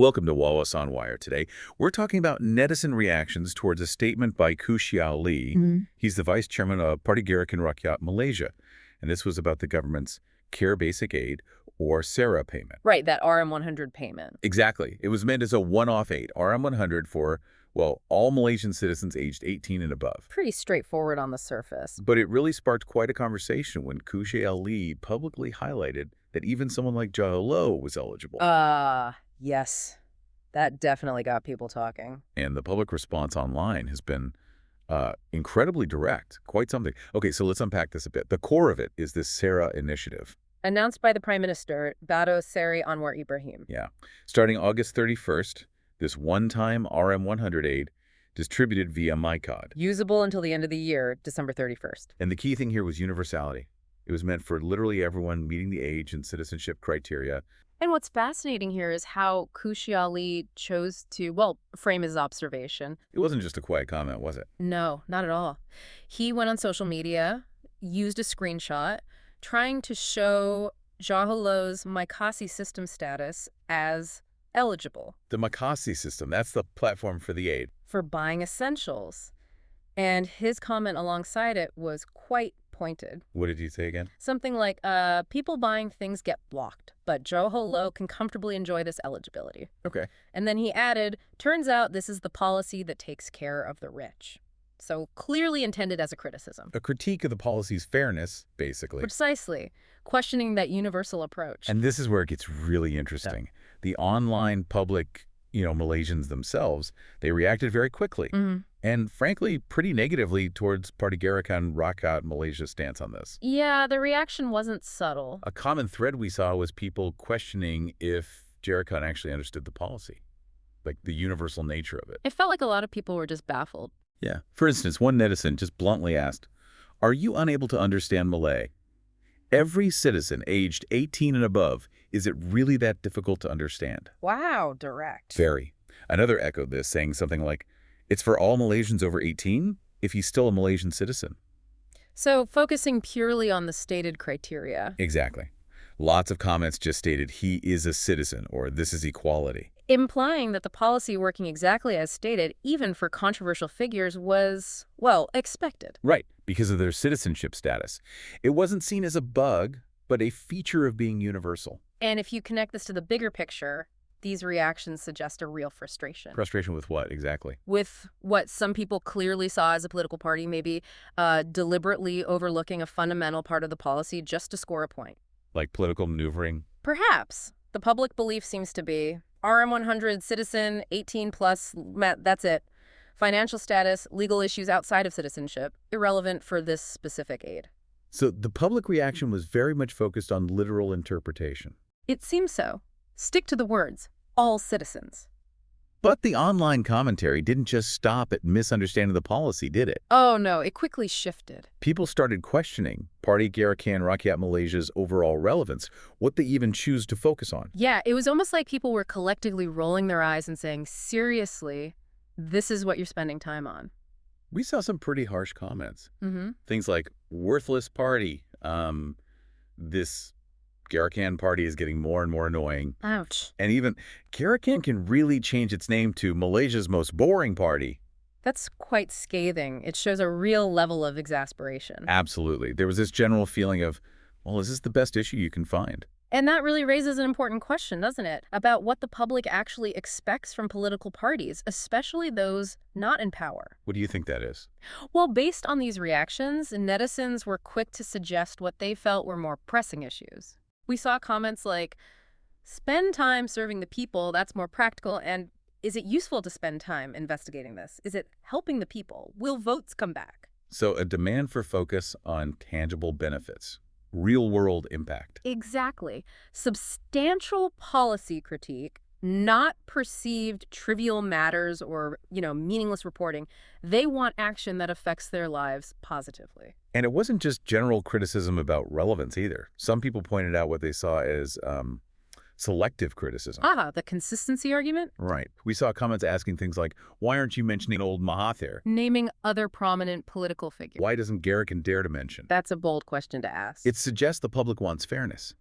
Welcome to Wallace on Wire today. We're talking about netizen reactions towards a statement by Koo Shiaw Lee. He's the vice chairman of Parti Gerakan Rakyat Malaysia. And this was about the government's Care Basic Aid, or SARA payment. Right, that RM100 payment. Exactly. It was meant as a one-off aid, RM100 for, well, all Malaysian citizens aged 18 and above. Pretty straightforward on the surface. But it really sparked quite a conversation when Koo Shiaw Lee publicly highlighted that even someone like Jho Low was eligible. Yes. That definitely got people talking. And the public response online has been incredibly direct, quite something. Okay, so let's unpack this a bit. The core of it is this SARA initiative. Announced by the Prime Minister, Dato Seri Anwar Ibrahim. Yeah. Starting August 31st, this one-time RM100 aid distributed via MyCard. Usable until the end of the year, December 31st. And the key thing here was universality. It was meant for literally everyone meeting the age and citizenship criteria. And what's fascinating here is how Koo Shiaw Lee chose to, well, frame his observation. It wasn't just a quiet comment, was it? No, not at all. He went on social media, used a screenshot, trying to show Jho Low's Maikasi system status as eligible. The Maikasi system, that's the platform for the aid. For buying essentials. And his comment alongside it was quite pointed. What did he say again? Something like, people buying things get blocked, but Jho Low can comfortably enjoy this eligibility. Okay. And then he added, turns out this is the policy that takes care of the rich. So clearly intended as a criticism. A critique of the policy's fairness, basically. Precisely. Questioning that universal approach. And this is where it gets really interesting. Yeah. The online public, Malaysians themselves, they reacted very quickly. And frankly, pretty negatively towards Parti Gerakan Rakyat Malaysia's stance on this. Yeah, the reaction wasn't subtle. A common thread we saw was people questioning if Gerakan actually understood the policy, like the universal nature of it. It felt like a lot of people were just baffled. Yeah. For instance, one netizen just bluntly asked, "Are you unable to understand Malay? Every citizen aged 18 and above, is it really that difficult to understand?" Wow, direct. Very. Another echoed this, saying something like, "It's for all Malaysians over 18 if he's still a Malaysian citizen." So focusing purely on the stated criteria. Exactly. Lots of comments just stated he is a citizen or this is equality. Implying that the policy working exactly as stated, even for controversial figures, was, well, expected. Right, because of their citizenship status. It wasn't seen as a bug, but a feature of being universal. And if you connect this to the bigger picture, these reactions suggest a real frustration. Frustration with what, exactly? With what some people clearly saw as a political party, maybe deliberately overlooking a fundamental part of the policy just to score a point. Like political maneuvering? Perhaps. The public belief seems to be RM100 citizen, 18 plus, that's it. Financial status, legal issues outside of citizenship, irrelevant for this specific aid. So the public reaction was very much focused on literal interpretation. It seems so. Stick to the words, all citizens. But the online commentary didn't just stop at misunderstanding the policy, did it? Oh no, it quickly shifted. People started questioning Parti Gerakan Rakyat Malaysia's overall relevance, what they even choose to focus on. Yeah, it was almost like people were collectively rolling their eyes and saying, seriously, this is what you're spending time on. We saw some pretty harsh comments. Things like, worthless party, this Gerakan party is getting more and more annoying. Ouch. And even, Gerakan can really change its name to Malaysia's most boring party. That's quite scathing. It shows a real level of exasperation. Absolutely. There was this general feeling of, well, is this the best issue you can find? And that really raises an important question, doesn't it? About what the public actually expects from political parties, especially those not in power. What do you think that is? Well, based on these reactions, netizens were quick to suggest what they felt were more pressing issues. We saw comments like, spend time serving the people, that's more practical, and is it useful to spend time investigating this? Is it helping the people? Will votes come back? So a demand for focus on tangible benefits, real-world impact. Exactly. Substantial policy critique, not perceived trivial matters or, meaningless reporting. They want action that affects their lives positively. And it wasn't just general criticism about relevance either. Some people pointed out what they saw as selective criticism. The consistency argument? Right. We saw comments asking things like, why aren't you mentioning old Mahathir? Naming other prominent political figures. Why doesn't Gerakan dare to mention? That's a bold question to ask. It suggests the public wants fairness.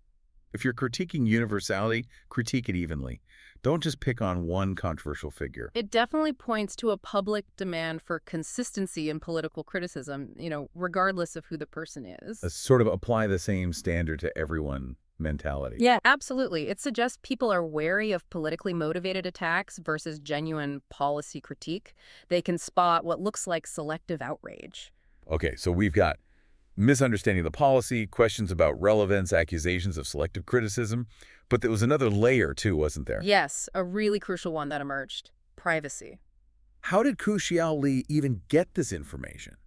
If you're critiquing universality, critique it evenly. Don't just pick on one controversial figure. It definitely points to a public demand for consistency in political criticism, regardless of who the person is. A sort of apply the same standard to everyone mentality. Yeah, absolutely. It suggests people are wary of politically motivated attacks versus genuine policy critique. They can spot what looks like selective outrage. Okay, so we've got misunderstanding the policy, questions about relevance, accusations of selective criticism. But there was another layer, too, wasn't there? Yes, a really crucial one that emerged: privacy. How did Koo Shiaw Lee even get this information?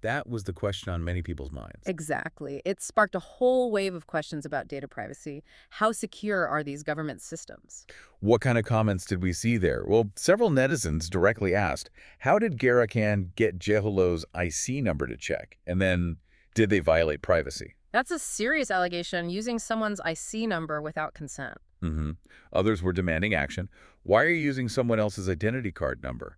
That was the question on many people's minds. Exactly. It sparked a whole wave of questions about data privacy. How secure are these government systems? What kind of comments did we see there? Well, several netizens directly asked, how did Garakan get Jho Low's IC number to check? And then, did they violate privacy? That's a serious allegation, using someone's IC number without consent. Others were demanding action. Why are you using someone else's identity card number?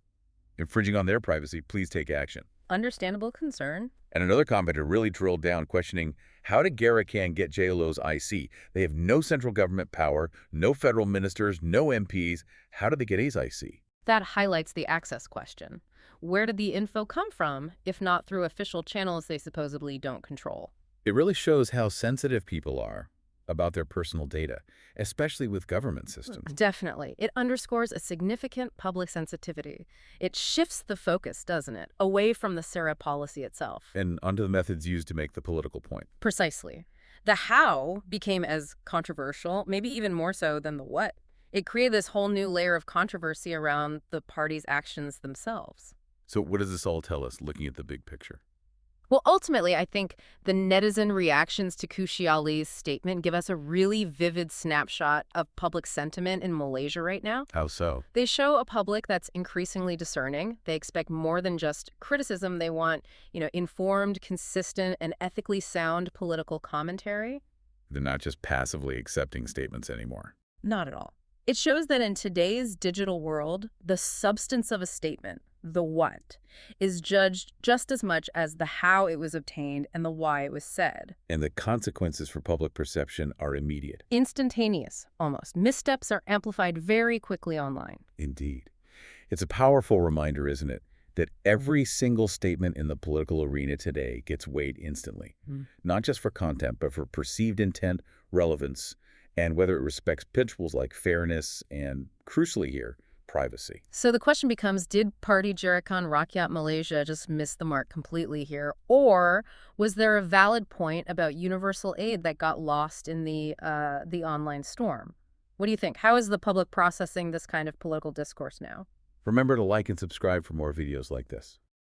Infringing on their privacy, please take action. Understandable concern. And another commenter really drilled down, questioning, how did Garakan get Jho Low's IC? They have no central government power, no federal ministers, no MPs. How did they get his IC? That highlights the access question. Where did the info come from, if not through official channels they supposedly don't control? It really shows how sensitive people are about their personal data, especially with government systems. Definitely. It underscores a significant public sensitivity. It shifts the focus, doesn't it, away from the SARA policy itself. And onto the methods used to make the political point. Precisely. The how became as controversial, maybe even more so than the what. It created this whole new layer of controversy around the party's actions themselves. So what does this all tell us, looking at the big picture? Well, ultimately, I think the netizen reactions to Koo Shiaw Lee's statement give us a really vivid snapshot of public sentiment in Malaysia right now. How so? They show a public that's increasingly discerning. They expect more than just criticism. They want, informed, consistent, and ethically sound political commentary. They're not just passively accepting statements anymore. Not at all. It shows that in today's digital world, the substance of a statement, the what, is judged just as much as the how it was obtained and the why it was said. And the consequences for public perception are immediate. Instantaneous, almost. Missteps are amplified very quickly online. Indeed. It's a powerful reminder, isn't it, that every single statement in the political arena today gets weighed instantly, not just for content, but for perceived intent, relevance, and whether it respects principles like fairness and, crucially here, privacy. So the question becomes, did Party Gerakan Rakyat Malaysia just miss the mark completely here? Or was there a valid point about universal aid that got lost in the online storm? What do you think? How is the public processing this kind of political discourse now? Remember to like and subscribe for more videos like this.